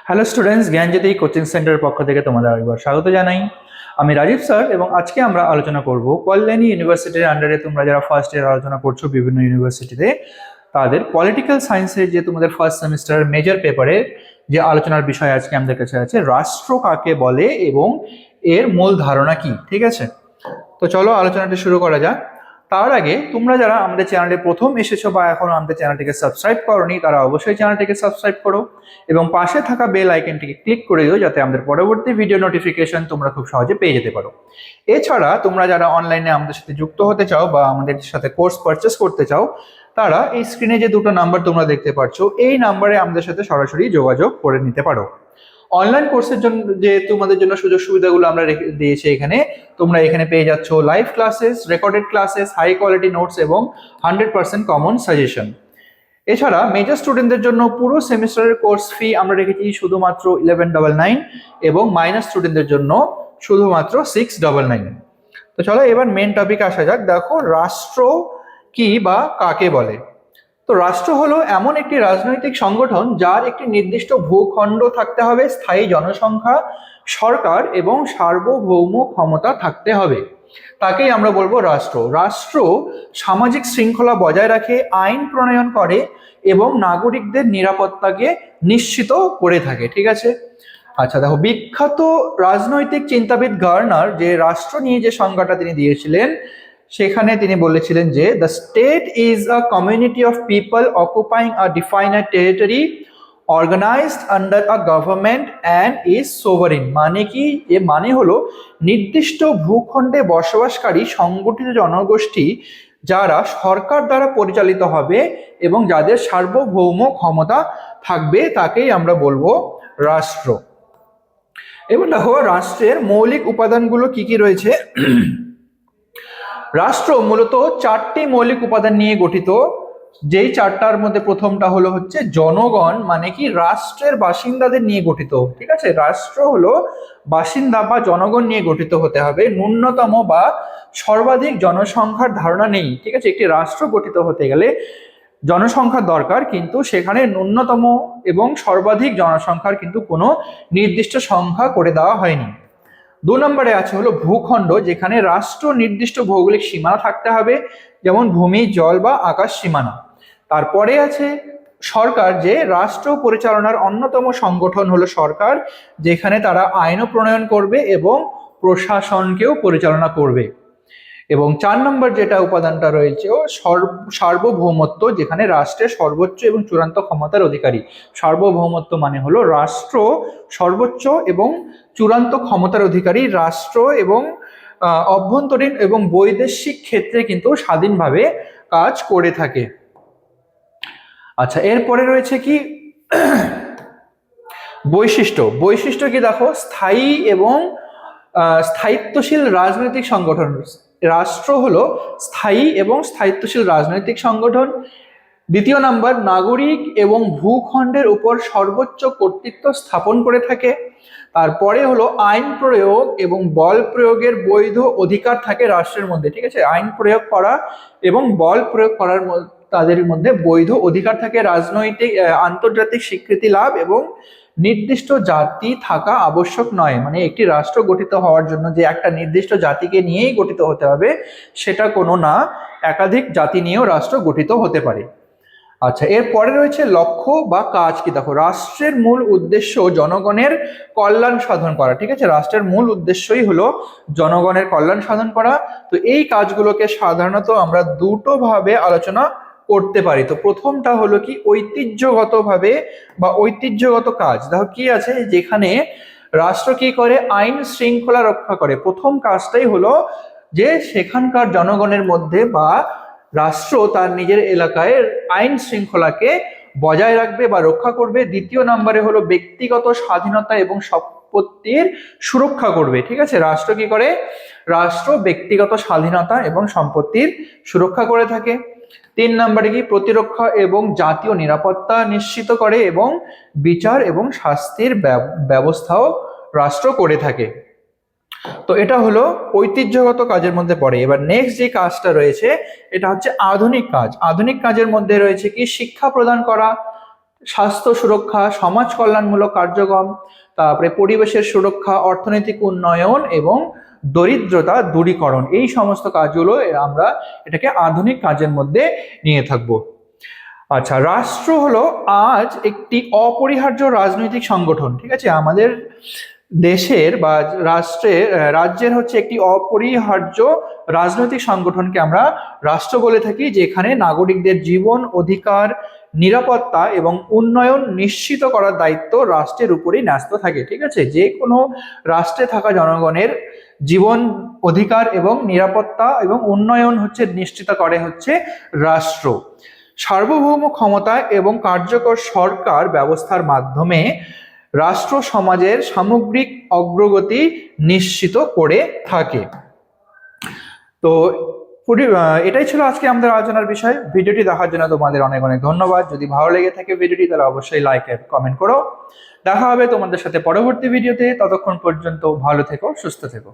Hello students, জ্ঞানজ্যোতি coaching সেন্টারের পক্ষ থেকে তোমাদের আরেকবার স্বাগত জানাই। আমি রাজীব স্যার এবং আজকে আমরা আলোচনা করব কল্যাণী ইউনিভার্সিটির আন্ডারে তোমরা যারা ফার্স্ট ইয়ার আলোচনা করছো বিভিন্ন ইউনিভার্সিটিতে তাদের পলিটিক্যাল সায়েন্সের যে তোমাদের ফার্স্ট সেমিস্টার মেজর পেপারের যে আলোচনার বিষয় আজকে আমাদের কাছে আছে রাষ্ট্র কাকে বলে এবং এর মূল ধারণা কি। ঠিক আছে, তো চলো আলোচনাটা শুরু করা যাক। তার আগে তোমরা যারা আমাদের চ্যানেলে প্রথম এসেছো বা এখনো আমাদের চ্যানেলটিকে সাবস্ক্রাইব করোনি তারা অবশ্যই চ্যানেলটিকে সাবস্ক্রাইব করো এবং পাশে থাকা বেল আইকনটিকে ক্লিক করে দিও যাতে আমাদের পরবর্তী ভিডিও নোটিফিকেশন তোমরা খুব সহজে পেয়ে যেতে পারো। এছাড়া তোমরা যারা অনলাইনে আমাদের সাথে যুক্ত হতে চাও বা আমাদের সাথে কোর্স পারচেস করতে চাও তারা এই স্ক্রিনে যে দুটো নাম্বার তোমরা দেখতে পাচ্ছ এই নাম্বারে আমাদের সাথে সরাসরি যোগাযোগ করে নিতে পারো। অনলাইন কোর্সের জন্য যে তোমাদের জন্য সুযোগ সুবিধাগুলো আমরা রেখে দিয়েছি এখানে, তোমরা এখানে পেয়ে যাচ্ছ live classes, recorded classes, high quality notes এবং 100% কমন সাজেশন। এছাড়া মেজর স্টুডেন্টদের জন্য পুরো সেমিস্টারের কোর্স ফি আমরা রেখেছি শুধুমাত্র 1199 এবং মাইনর স্টুডেন্টদের জন্য শুধুমাত্র 699। তো চলো এবার মেন টপিক আসা যাক। দেখো রাষ্ট্র কি বা কাকে বলে। তো রাষ্ট্র হলো এমন একটি রাজনৈতিক সংগঠন যার একটি নির্দিষ্ট ভূখণ্ড থাকতে হবে, স্থায়ী জনসংখ্যা, সরকার এবং সার্বভৌম ক্ষমতা থাকতে হবে, তাকেই আমরা বলবো রাষ্ট্র। রাষ্ট্র সামাজিক শৃঙ্খলা বজায় রাখে, আইন প্রণয়ন করে এবং নাগরিকদের নিরাপত্তাকে নিশ্চিত করে থাকে। ঠিক আছে, আচ্ছা দেখো, বিখ্যাত রাজনৈতিক চিন্তাবিদ গার্নার যে রাষ্ট্র নিয়ে যে সংজ্ঞাটা তিনি দিয়েছিলেন সেখানে তিনি বলেছিলেন যে the state is a community of people occupying a defined territory organized under a government and is sovereign. মানে কি, এ মানে হলো নির্দিষ্ট ভূখণ্ডে বসবাসকারী সংগঠিত জনগোষ্ঠী যারা সরকার দ্বারা পরিচালিত হবে এবং যাদের সার্বভৌম ক্ষমতা থাকবে তাকেই আমরা বলবো রাষ্ট্র। এবার দেখো রাষ্ট্রের মৌলিক উপাদানগুলো কি কি রয়েছে। রাষ্ট্র মূলত চারটি মৌলিক উপাদান নিয়ে গঠিত, যেই চারটার মধ্যে প্রথমটা হলো হচ্ছে জনগণ, মানে কি রাষ্ট্রের বাসিন্দাদের নিয়ে গঠিত। ঠিক আছে, রাষ্ট্র হলো বাসিন্দা বা জনগণ নিয়ে গঠিত হতে হবে। ন্যূনতম বা সর্বাধিক জনসংখ্যার ধারণা নেই। ঠিক আছে, একটি রাষ্ট্র গঠিত হতে গেলে জনসংখ্যার দরকার, কিন্তু সেখানে ন্যূনতম এবং সর্বাধিক জনসংখ্যার কিন্তু কোনো নির্দিষ্ট সংখ্যা করে দেওয়া হয়নি। 2 নম্বরে আছে হলো ভূখণ্ড, যেখানে রাষ্ট্র নির্দিষ্ট ভৌগোলিক সীমানা থাকতে হবে, যেমন ভূমি, জল বা আকাশ সীমানা। তারপরে আছে সরকার, যে রাষ্ট্র পরিচালনার অন্যতম সংগঠন হলো সরকার, যেখানে তারা আইনও প্রণয়ন করবে এবং প্রশাসনকেও পরিচালনা করবে। এবং 4 নম্বর যেটা উপাদানটা রয়েছে ও সার্বভৌমত্ব, যেখানে রাষ্ট্রের সর্বোচ্চ এবং চূড়ান্ত ক্ষমতার অধিকারী। সার্বভৌমত্ব মানে হলো রাষ্ট্র সর্বোচ্চ এবং চূড়ান্ত ক্ষমতার অধিকারী, রাষ্ট্র এবং অভ্যন্তরীণ এবং বৈদেশিক ক্ষেত্রে কিন্তু স্বাধীনভাবে কাজ করে থাকে। আচ্ছা, এরপরে রয়েছে কি বৈশিষ্ট্য। বৈশিষ্ট্য কি দেখো, স্থায়ী এবং স্থায়িত্বশীল রাজনৈতিক সংগঠন। রাষ্ট্র হলো স্থায়ী এবং স্থায়িত্বশীল রাজনৈতিক সংগঠন। 2 নম্বর, নাগরিক এবং ভূখণ্ডের উপর সর্বোচ্চ কর্তৃত্ব স্থাপন করে থাকে। তারপরে হলো আইন প্রয়োগ এবং বল প্রয়োগের বৈধ অধিকার থাকে রাষ্ট্রের মধ্যে। ঠিক আছে, আইন প্রয়োগ করা এবং বল প্রয়োগ করার তাদের মধ্যে বৈধ অধিকার থাকে। রাজনৈতিক আন্তর্জাতিক স্বীকৃতি লাভ এবং নির্দিষ্ট জাতি থাকা আবশ্যক নয়। মানে একটি রাষ্ট্র গঠিত হওয়ার জন্য যে একটা নির্দিষ্ট জাতিকে নিয়েই গঠিত হতে হবে সেটা কোনো না, একাধিক জাতি নিয়েও রাষ্ট্র গঠিত হতে পারে। আচ্ছা, এরপরে রয়েছে লক্ষ্য বা কাজ কি। দেখো, রাষ্ট্রের মূল উদ্দেশ্য জনগণের কল্যাণ সাধন করা। ঠিক আছে, রাষ্ট্রের মূল উদ্দেশ্যই হলো জনগণের কল্যাণ সাধন করা। তো এই কাজগুলোকে সাধারণত আমরা দুটো ভাবে আলোচনা করতে পারি। তো প্রথমটা হলো কি ঐতিহ্যগতভাবে বা ঐতিহ্যগত কাজ। দেখো কি আছে, যেখানে রাষ্ট্র কি করে, আইন শৃঙ্খলা রক্ষা করে। প্রথম কাজটাই হলো যে সেখানকার জনগণের মধ্যে বা রাষ্ট্র তার নিজের এলাকায় আইন শৃঙ্খলাকে বজায় রাখবে বা রক্ষা করবে। 2 নম্বরে হলো ব্যক্তিগত স্বাধীনতা এবং সম্পত্তির সুরক্ষা করবে। ঠিক আছে, রাষ্ট্র কি করে, রাষ্ট্র ব্যক্তিগত স্বাধীনতা এবং সম্পত্তির সুরক্ষা করে থাকে। 3 নম্বরে কি প্রতিরক্ষা এবং জাতীয় নিরাপত্তা নিশ্চিত করে এবং বিচার এবং শাস্তির ব্যবস্থাও রাষ্ট্র করে থাকে। তো এটা হলো ঐতিহ্যগত কাজের মধ্যে পড়ে। এবার নেক্সট যে কাজটা রয়েছে এটা হচ্ছে আধুনিক কাজ। আধুনিক কাজের মধ্যে রয়েছে কি শিক্ষা প্রদান করা, স্বাস্থ্য সুরক্ষা, সমাজ কল্যাণমূলক কার্যক্রম, তারপরে পরিবেশের সুরক্ষা, অর্থনৈতিক উন্নয়ন এবং দরিদ্রতা দূরীকরণ, এই সমস্ত কাজগুলো আমরা এটাকে আধুনিক কাজের মধ্যে নিয়ে থাকব। আচ্ছা, রাষ্ট্র হলো আজ একটি অপরিহার্য রাজনৈতিক সংগঠন। ঠিক আছে, আমাদের দেশের বা রাজ্যের হচ্ছে একটি অপরিহার্য রাজনৈতিক সংগঠনকে আমরা রাষ্ট্র বলে থাকি, যেখানে নাগরিকদের জীবন, অধিকার, নিরাপত্তা এবং উন্নয়ন নিশ্চিত করার দায়িত্ব রাষ্ট্রের উপরেই ন্যস্ত থাকে। ঠিক আছে, যে কোনো রাষ্ট্রে থাকা জনগণের জীবন, অধিকার এবং নিরাপত্তা এবং উন্নয়ন হচ্ছে নিশ্চিত করে হচ্ছে রাষ্ট্র। সার্বভৌম ক্ষমতা এবং কার্যকর সরকার ব্যবস্থার মাধ্যমে রাষ্ট্র সমাজের সামগ্রিক অগ্রগতি নিশ্চিত করে থাকে। তো এটাই ছিল আজকে আমাদের আলোচনার বিষয়। ভিডিওটি দেখার জন্য তোমাদের অনেক অনেক ধন্যবাদ। যদি ভালো লেগে থাকে ভিডিওটি, তাহলে অবশ্যই লাইক আর কমেন্ট করো। দেখা হবে তোমাদের সাথে পরবর্তী ভিডিওতে। ততক্ষণ পর্যন্ত ভালো থেকো, সুস্থ থেকো।